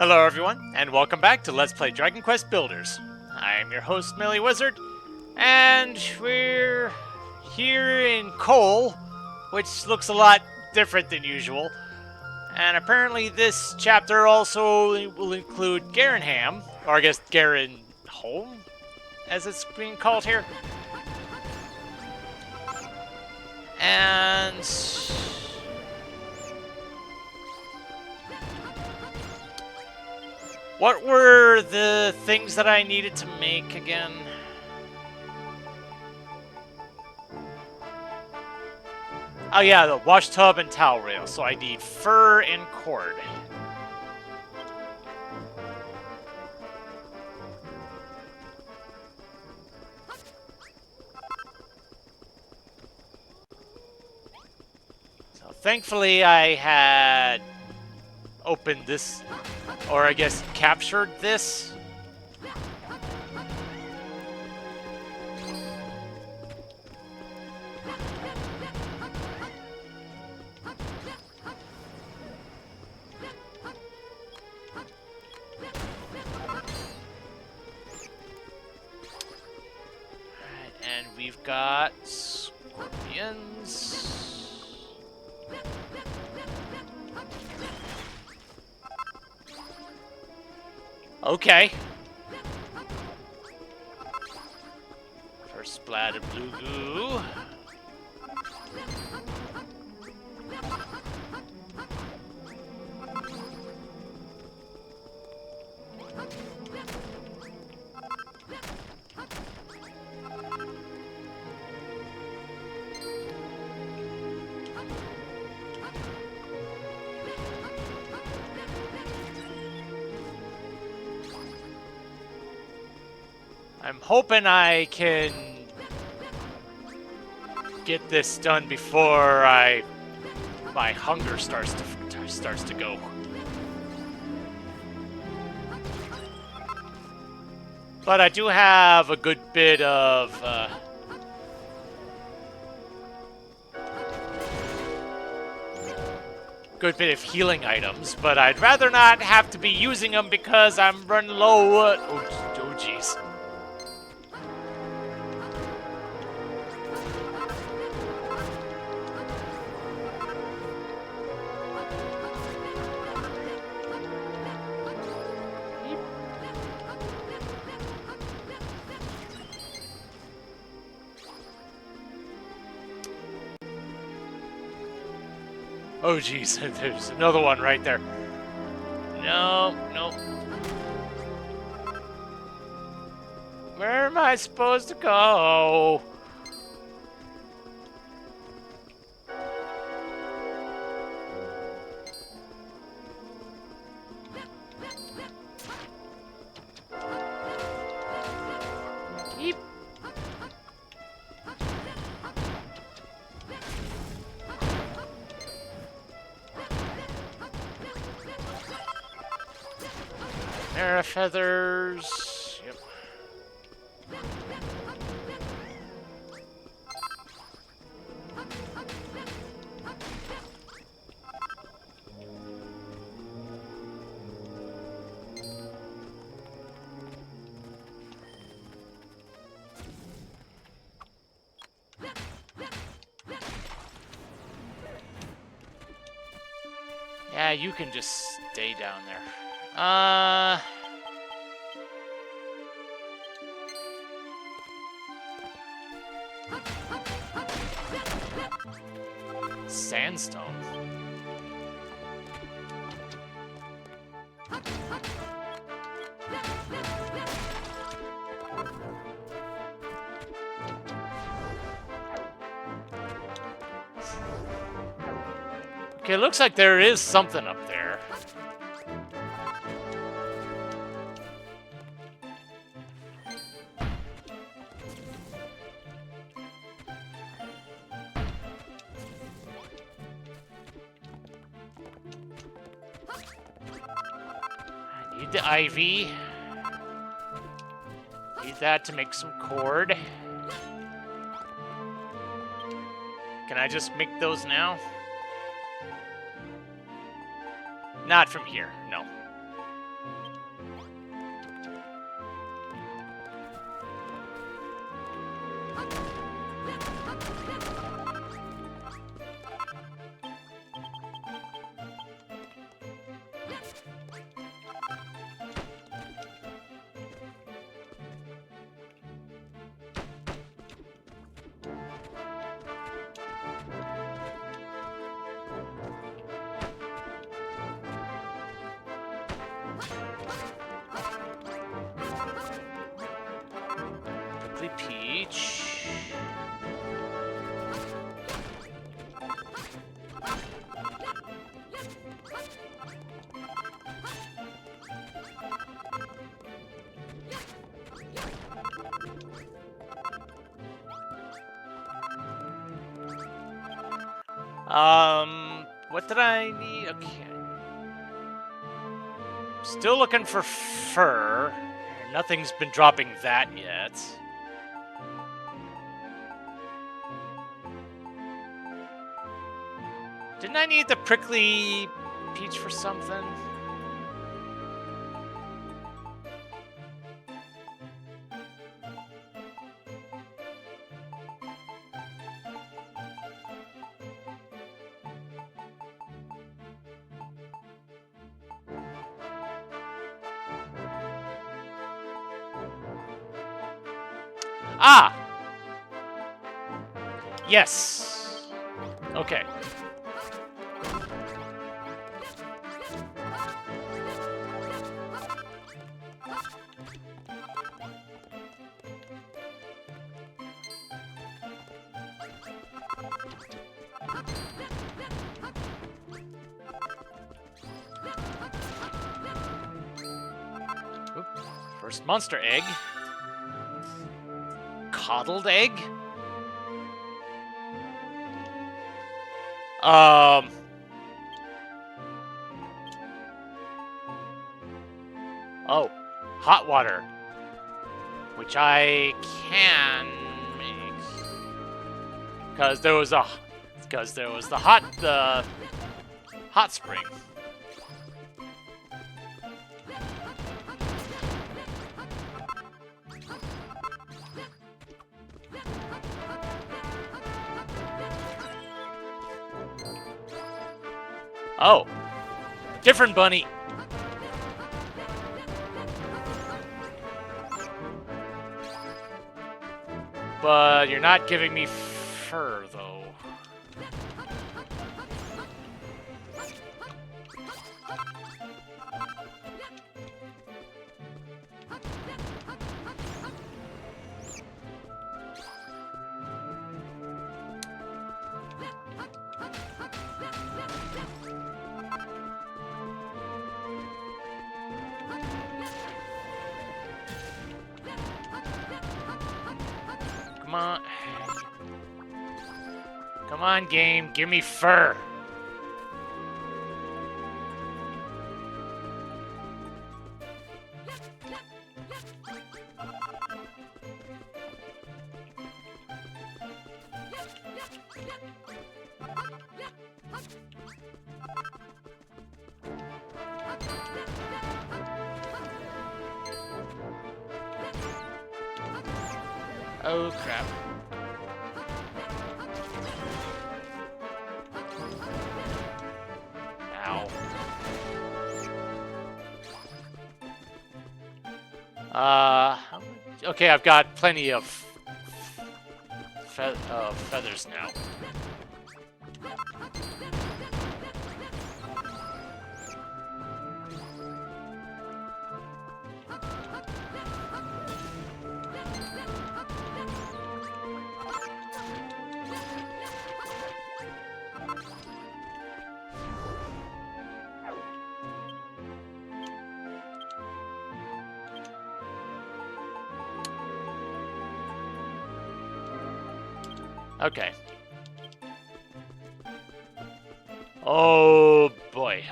Hello everyone, and welcome back to Let's Play Dragon Quest Builders. I am your host, MeleeWizard, and we're here in Cole, which looks a lot different than usual. And apparently this chapter also will include Garenham, or I guess Garenholm, as it's being called here. And what were the things that I needed to make again? Oh yeah, the wash tub and towel rail. So I need fur and cord. So thankfully I had opened this, or I guess captured this. Alright, and we've got scorpions. Okay. First splat of blue goo. I'm hoping I can get this done before my hunger starts to go. But I do have a good bit of healing items, but I'd rather not have to be using them because I'm running low. Oh jeez. Oh geez, there's another one right there. No. Where am I supposed to go? Yeep. Arrow feathers. Yep. Yeah, you can just stay down there. Sandstone. Okay, looks like there is something up there. I need the ivy. Need that to make some cord. Can I just make those now? Not from here, no. What did I need? Okay. Still looking for fur. Nothing's been dropping that yet. Didn't I need the prickly peach for something? Ah! Yes! Okay. Oop. First monster egg. Coddled egg? Oh, hot water, which I can make because there was the hot spring. Oh, different bunny. But you're not giving me fur, though. Come on. Come on, game. Give me fur. Oh, crap. Ow. Okay, I've got plenty of feathers now. Okay. Oh boy.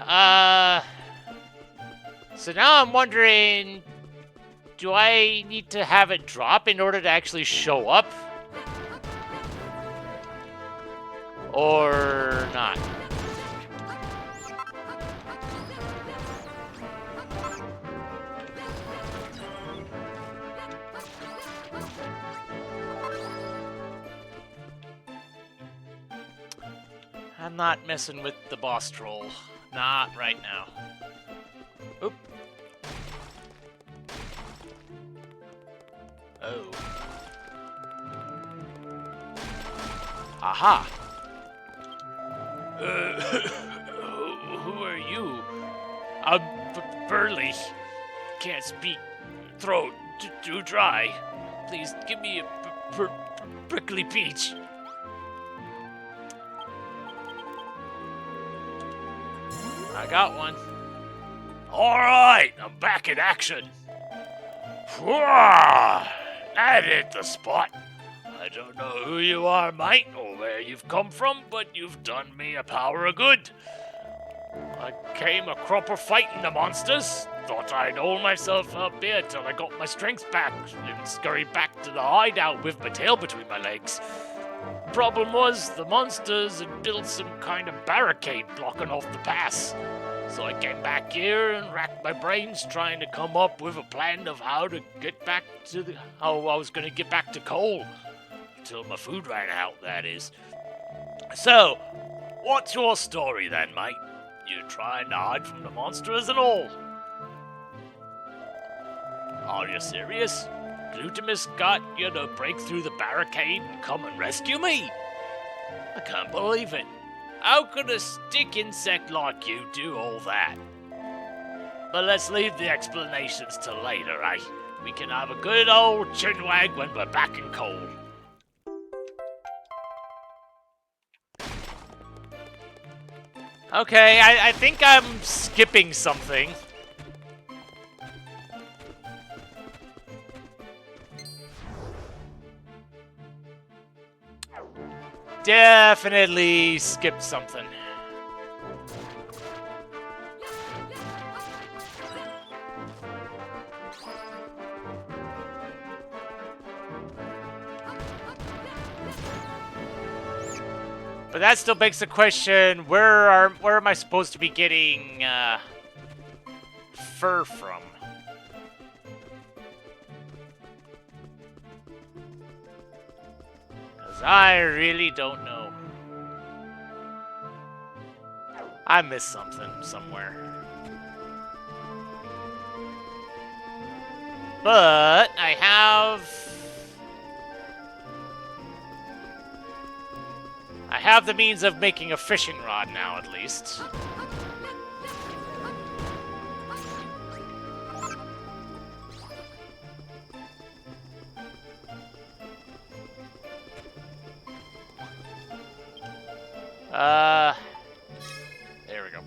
So now I'm wondering, do I need to have it drop in order to actually show up? Or not? I'm not messing with the boss troll. Not right now. Oop. Oh. Aha! Who are you? I'm Burley. Can't speak. Throat too dry. Please give me a prickly peach. I got one. Alright, I'm back in action. That hit the spot. I don't know who you are, mate, or where where you've come from, but you've done me a power of good. I came a cropper fighting the monsters. Thought I'd hold myself up here till I got my strength back and scurried back to the hideout with my tail between my legs. Problem was, the monsters had built some kind of barricade blocking off the pass. So I came back here and racked my brains trying to come up with a plan of how I was going to get back to Cole. Till my food ran out, that is. So, what's your story then, mate? You're trying to hide from the monsters and all? Are you serious? Glutamus got you to break through the barricade and come and rescue me? I can't believe it. How could a stick insect like you do all that? But let's leave the explanations till later, eh? We can have a good old chinwag when we're back in Cole. Okay, I think I'm skipping something. Definitely skipped something. But that still begs the question, where am I supposed to be getting fur from? Because I really don't know. I missed something somewhere. But I have the means of making a fishing rod now, at least. There we go.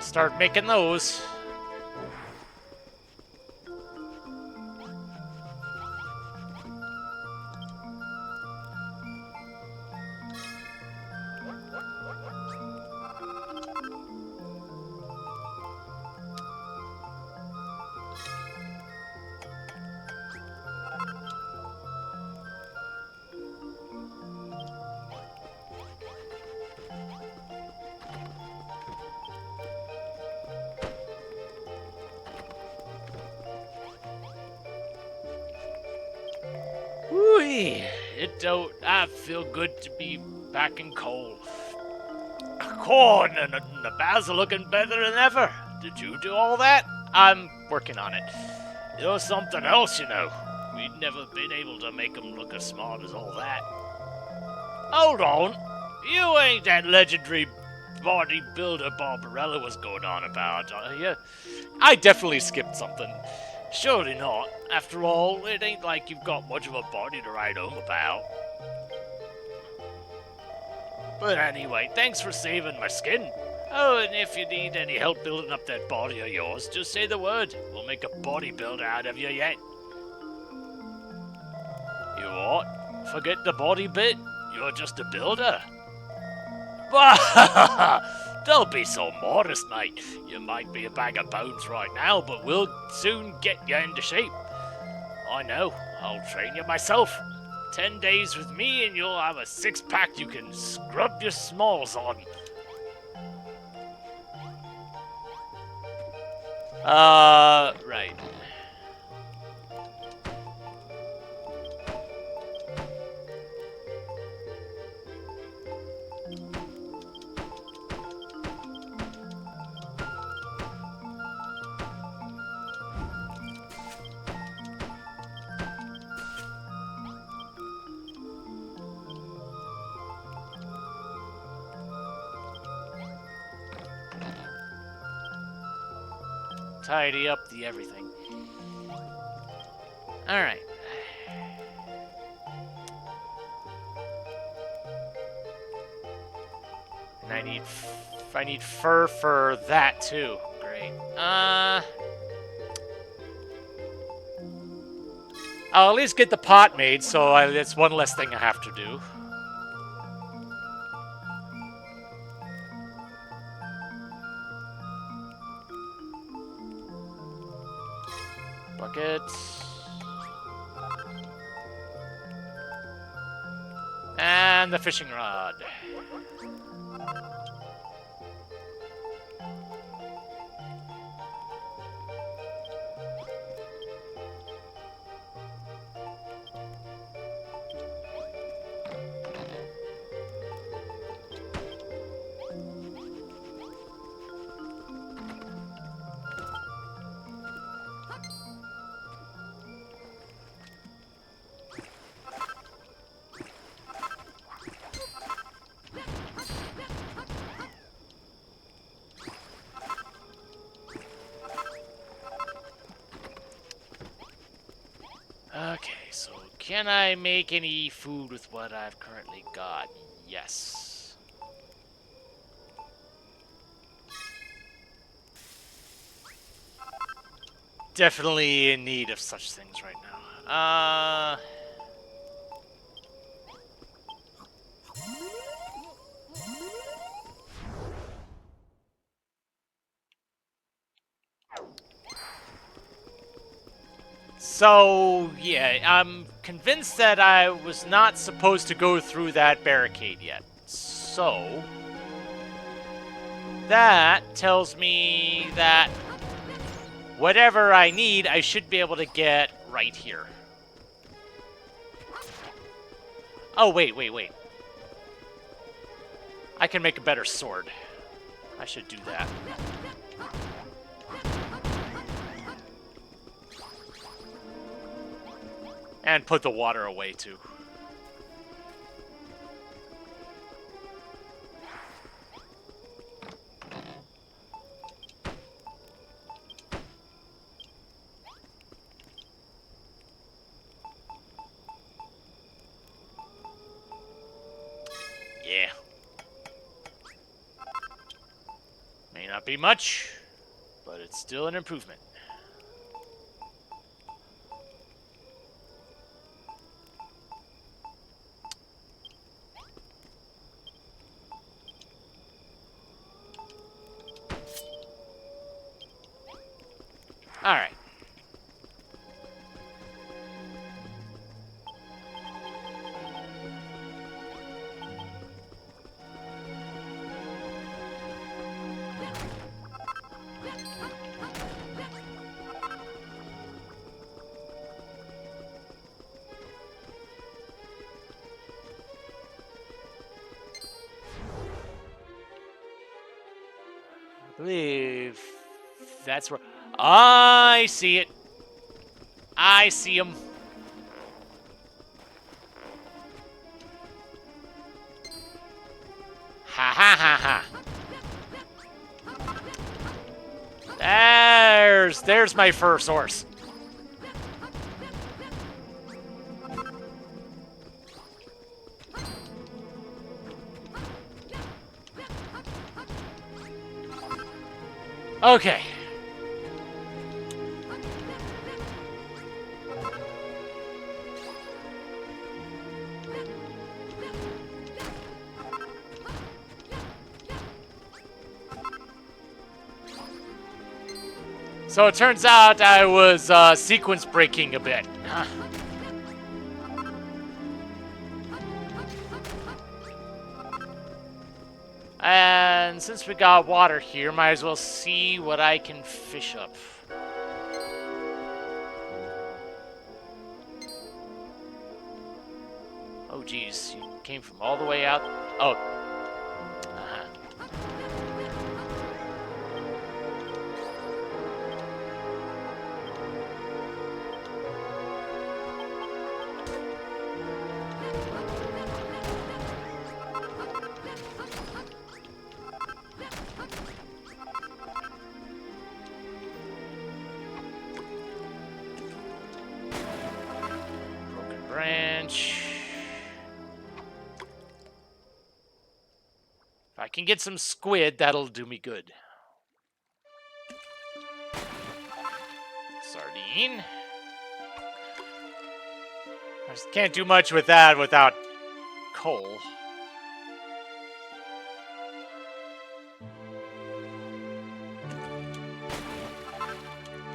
Start making those. I feel good to be back in Cole. Corn and the bars are looking better than ever. Did you do all that? I'm working on it. You're something else, you know. We'd never been able to make them look as smart as all that. Hold on. You ain't that legendary bodybuilder Barbarella was going on about, are you? I definitely skipped something. Surely not. After all, it ain't like you've got much of a body to write home about. But anyway, thanks for saving my skin. Oh, and if you need any help building up that body of yours, just say the word. We'll make a bodybuilder out of you yet. You what? Forget the body bit? You're just a builder? Don't be so modest, mate. You might be a bag of bones right now, but we'll soon get you into shape. I know. I'll train you myself. 10 days with me and you'll have a six-pack you can scrub your smalls on. Right. Tidy up the everything. Alright. And I need fur for that too. Great. I'll at least get the pot made, so that's one less thing I have to do. Bucket. And the fishing rod. Okay, so can I make any food with what I've currently got? Yes. Definitely in need of such things right now. So, yeah, I'm convinced that I was not supposed to go through that barricade yet. So, that tells me that whatever I need, I should be able to get right here. Oh, wait. I can make a better sword. I should do that. And put the water away, too. Yeah. May not be much, but it's still an improvement. Alright. I believe that's where... I see it. I see him. Ha ha ha ha. There's my first source. Okay. So it turns out I was sequence breaking a bit. Huh. And since we got water here, might as well see what I can fish up. Oh, geez. You came from all the way out. Oh. Uh-huh. Broken branch. If I can get some squid, that'll do me good. Sardine. just can't do much with that without coal.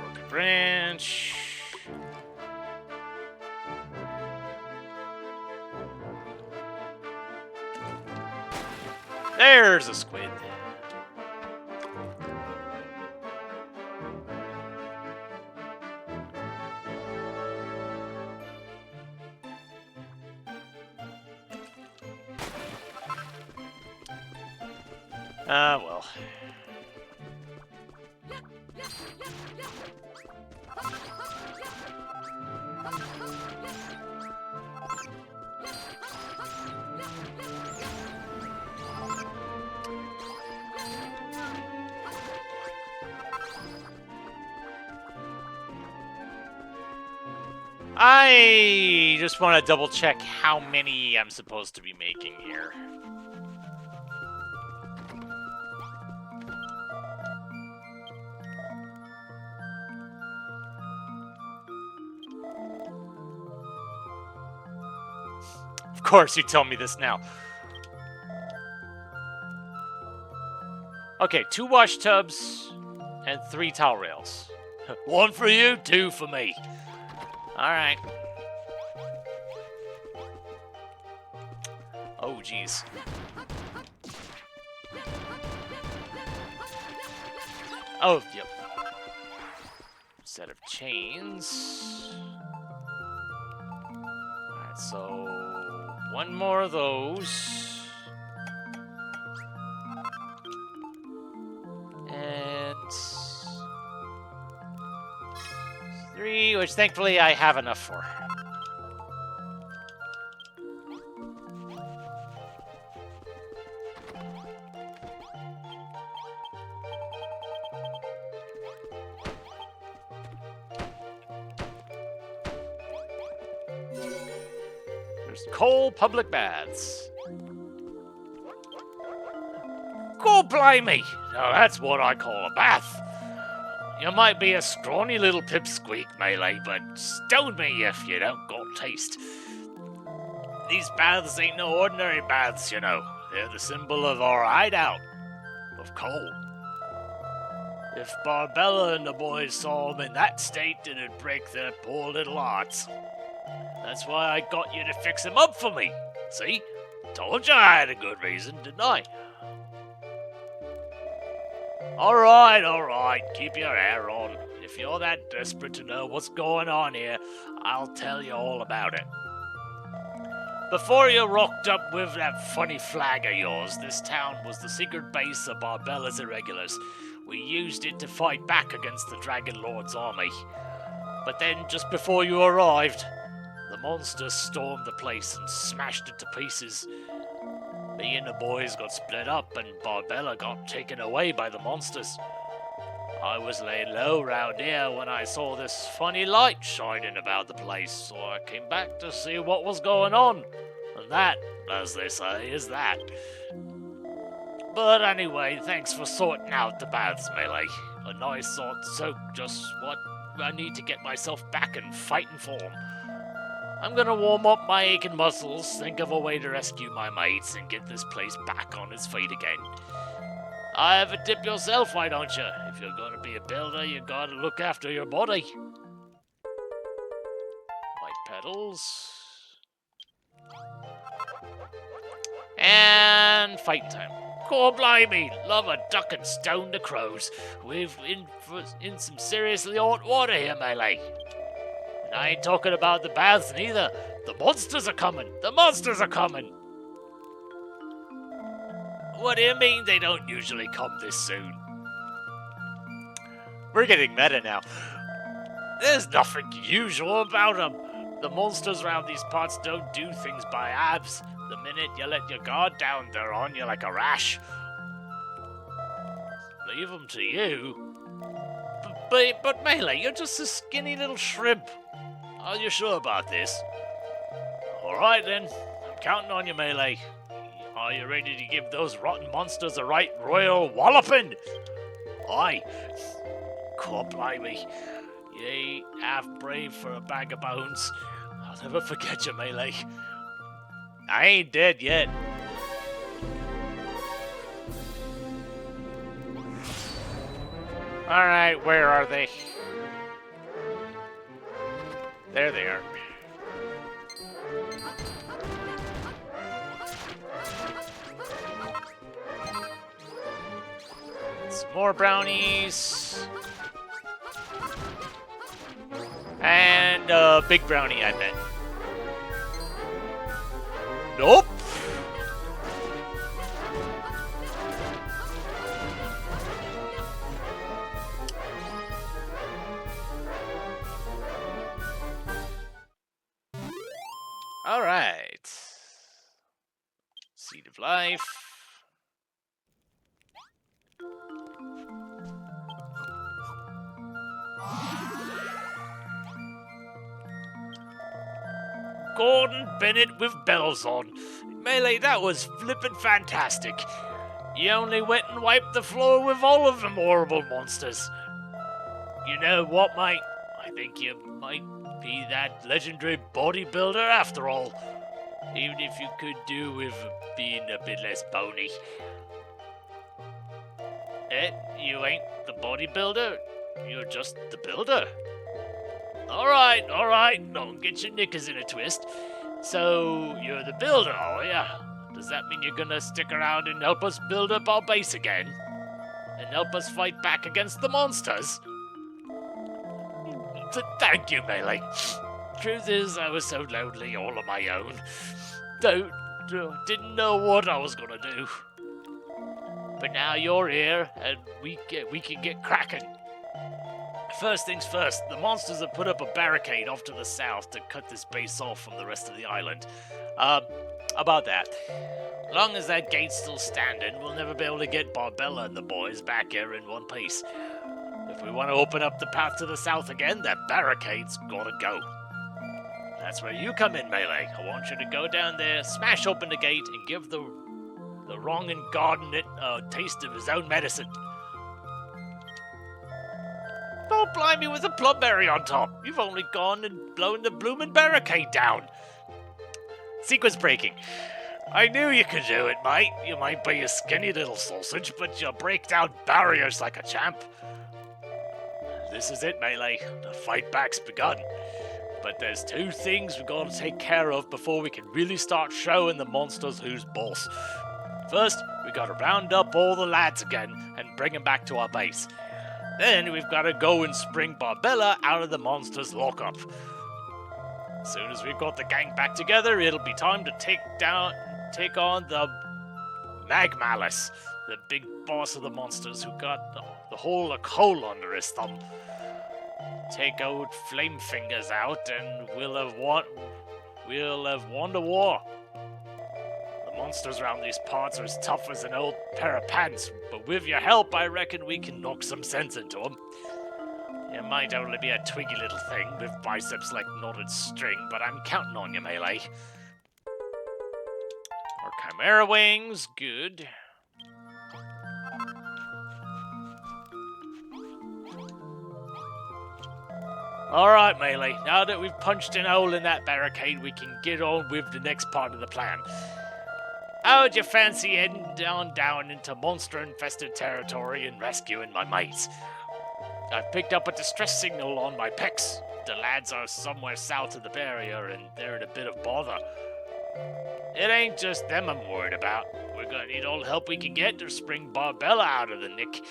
Broken branch. There's a squid. Well. I just want to double check how many I'm supposed to be making here. Of course, you tell me this now. Okay, 2 wash tubs and 3 towel rails. 1 for you, 2 for me. Alright. Oh, jeez. Oh, yep. Set of chains. Alright, so 1 more of those. And 3, which thankfully I have enough for. There's coal public baths. God blimey! Now that's what I call a bath. You might be a scrawny little pipsqueak, Melee, but stone me if you don't got taste. These baths ain't no ordinary baths, you know. They're the symbol of our hideout, of coal. If Barbella and the boys saw them in that state, it'd break their poor little hearts. That's why I got you to fix them up for me. See? Told you I had a good reason, didn't I? Alright, keep your hair on. If you're that desperate to know what's going on here, I'll tell you all about it. Before you rocked up with that funny flag of yours, this town was the secret base of Barbella's irregulars. We used it to fight back against the Dragon Lord's army. But then, just before you arrived, the monsters stormed the place and smashed it to pieces. Me and the boys got split up and Barbella got taken away by the monsters. I was laying low round here when I saw this funny light shining about the place, so I came back to see what was going on. And that, as they say, is that. But anyway, thanks for sorting out the baths, Melee. A nice hot soak, just what I need to get myself back in fighting form. I'm gonna warm up my aching muscles, think of a way to rescue my mates, and get this place back on its feet again. Have a dip yourself, why don't you? If you're gonna be a builder, you gotta look after your body. White petals. And fight time. God blimey, love a duck and stone the crows. We're in some seriously hot water here, Melee. And I ain't talking about the baths neither. The monsters are coming. The monsters are coming. What do you mean they don't usually come this soon? We're getting meta now. There's nothing usual about them. The monsters around these parts don't do things by halves. The minute you let your guard down, they're on you like a rash. Leave them to you. But Melee, you're just a skinny little shrimp. Are you sure about this? Alright then, I'm counting on you, Melee. Are you ready to give those rotten monsters a right royal walloping? Aye. God blimey. You ain't half brave for a bag of bones. I'll never forget you, Melee. I ain't dead yet. Alright, where are they? There they are. Some more brownies. And a big brownie, I bet. Nope. All right. Seed of Life. Gordon Bennett with bells on. Melee, that was flippin' fantastic. You only went and wiped the floor with all of them horrible monsters. You know what, mate? I think you might be that legendary bodybuilder after all. Even if you could do with being a bit less bony. You ain't the bodybuilder? You're just the builder? Alright, don't get your knickers in a twist. So, you're the builder, are ya? Does that mean you're gonna stick around and help us build up our base again? And help us fight back against the monsters? Thank you, Melee. Truth is, I was so lonely all on my own. Didn't know what I was gonna do. But now you're here, and we can get cracking. First things first, the monsters have put up a barricade off to the south to cut this base off from the rest of the island. About that. As long as that gate's still standing, we'll never be able to get Barbella and the boys back here in one piece. If we want to open up the path to the south again, that barricade's gotta go. That's where you come in, Melee. I want you to go down there, smash open the gate, and give the wronging garden it a taste of his own medicine. Don't blind me with a plumberry on top. You've only gone and blown the bloomin' barricade down. Sequence breaking. I knew you could do it, mate. You might be a skinny little sausage, but you break down barriers like a champ. This is it, Melee. The fight back's begun. But there's two things we've got to take care of before we can really start showing the monsters who's boss. First, we got to round up all the lads again and bring them back to our base. Then we've got to go and spring Barbella out of the monster's lockup. As soon as we've got the gang back together, it'll be time to take on the Magmalice, the big boss of the monsters who got the whole of coal under his thumb. Take old Flame Fingers out and we'll have won the war. The monsters around these parts are as tough as an old pair of pants, but with your help, I reckon we can knock some sense into them. It might only be a twiggy little thing with biceps like knotted string, but I'm counting on you, Melee. Our Chimera Wings, good. Alright, Melee, now that we've punched an hole in that barricade, we can get on with the next part of the plan. How'd you fancy heading down into monster-infested territory and rescuing my mates? I've picked up a distress signal on my pecs. The lads are somewhere south of the barrier and they're in a bit of bother. It ain't just them I'm worried about. We're gonna need all the help we can get to spring Barbella out of the nick.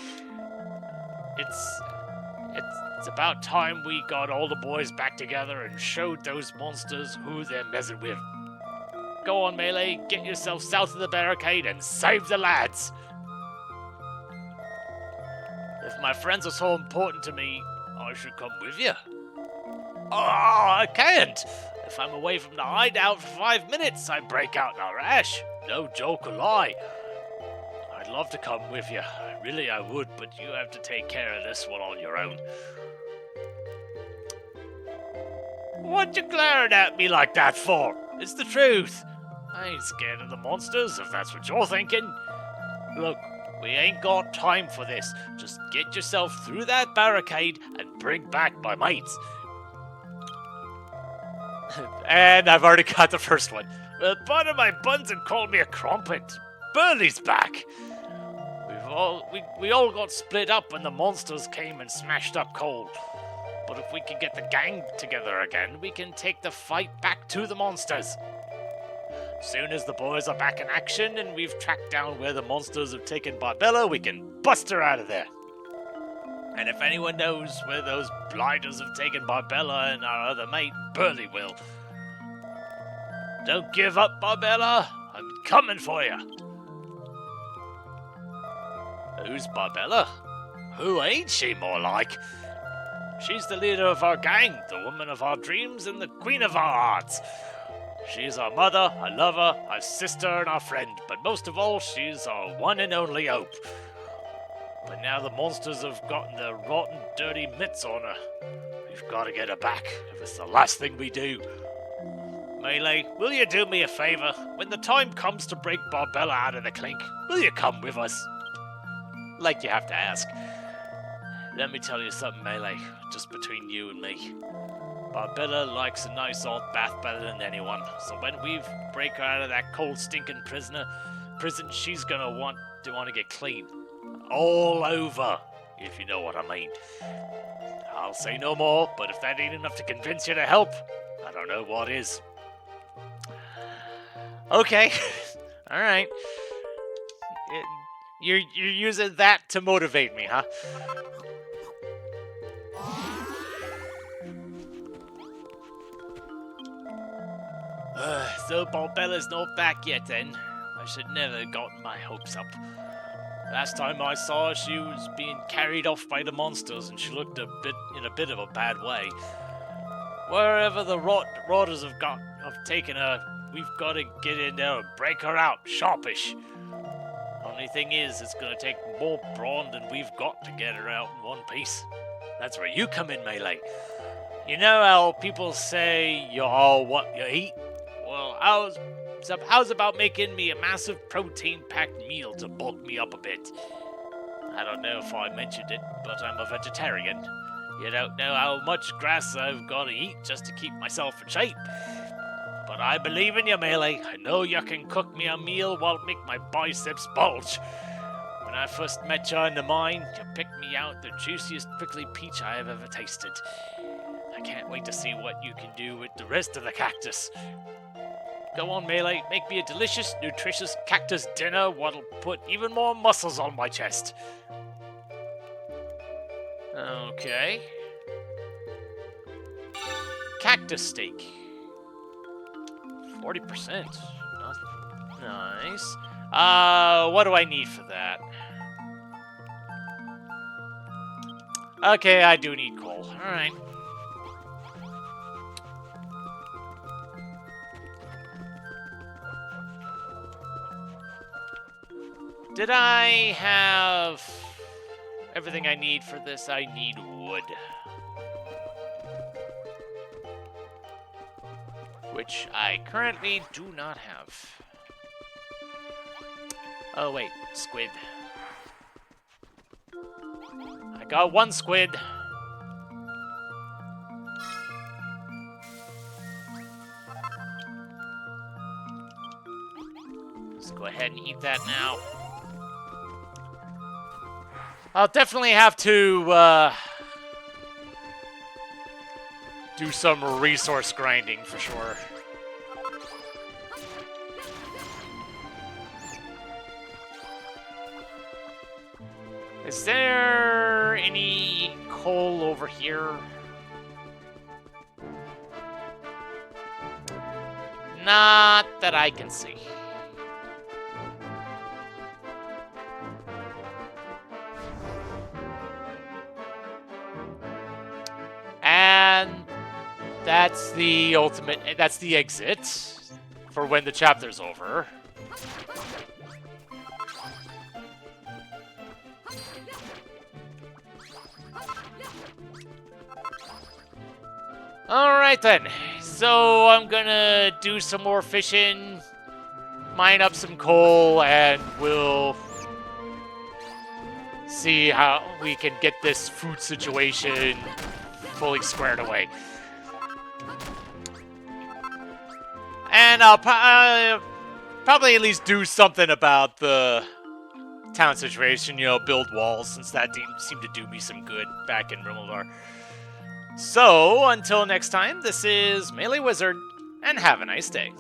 It's about time we got all the boys back together and showed those monsters who they're messing with. Go on, Melee, get yourself south of the barricade and save the lads! If my friends are so important to me, I should come with you. Oh, I can't! If I'm away from the hideout for 5 minutes, I break out in a rash. No joke or lie. I'd love to come with you. Really, I would, but you have to take care of this one on your own. What you glaring at me like that for? It's the truth. I ain't scared of the monsters, if that's what you're thinking. Look, we ain't got time for this. Just get yourself through that barricade and bring back my mates. And I've already got the first one. Part of my buns and called me a crumpet. Burley's back. We all got split up when the monsters came and smashed up Cole. But if we can get the gang together again, we can take the fight back to the monsters. Soon as the boys are back in action and we've tracked down where the monsters have taken Barbella, we can bust her out of there. And if anyone knows where those blighters have taken Barbella and our other mate, Burley will. Don't give up, Barbella. I'm coming for you. Who's Barbella? Who ain't she, more like? She's the leader of our gang, the woman of our dreams, and the queen of our hearts. She's our mother, our lover, our sister, and our friend, but most of all, she's our one and only hope. But now the monsters have gotten their rotten, dirty mitts on her. We've got to get her back, if it's the last thing we do. Melee, will you do me a favor? When the time comes to break Barbella out of the clink, will you come with us? Like you have to ask. Let me tell you something, Melee, just between you and me. Barbella likes a nice hot bath better than anyone, so when we break her out of that cold, stinking prison, she's gonna want to get clean. All over, if you know what I mean. I'll say no more, but if that ain't enough to convince you to help, I don't know what is. Okay, all right. You're using that to motivate me, huh? So Barbella's not back yet then. I should never have gotten my hopes up. Last time I saw her, she was being carried off by the monsters, and she looked in a bit of a bad way. Wherever the rotters have taken her, we've got to get in there and break her out, sharpish. Only thing is, it's going to take more brawn than we've got to get her out in one piece. That's where you come in, Melee. You know how people say you're all what you eat? Well, how's about making me a massive protein-packed meal to bulk me up a bit? I don't know if I mentioned it, but I'm a vegetarian. You don't know how much grass I've got to eat just to keep myself in shape. But I believe in you, Melee. I know you can cook me a meal while make my biceps bulge. When I first met you in the mine, you picked me out the juiciest prickly peach I have ever tasted. I can't wait to see what you can do with the rest of the cactus. Go on, Melee, make me a delicious, nutritious cactus dinner what'll put even more muscles on my chest. Okay. Cactus steak. 40%. Nice. What do I need for that? Okay, I do need coal. Alright. Did I have everything I need for this? I need wood. Which I currently do not have. Oh wait, squid. I got one squid. Let's go ahead and eat that now. I'll definitely have to do some resource grinding for sure. Is there any coal over here? Not that I can see. And that's the ultimate, that's the exit for when the chapter's over. Alright then, so I'm gonna do some more fishing, mine up some coal, and we'll see how we can get this food situation fully squared away. And I'll probably at least do something about the town situation, you know, build walls, since that seemed to do me some good back in Rimaldar. So, until next time, this is MeleeWizard, and have a nice day.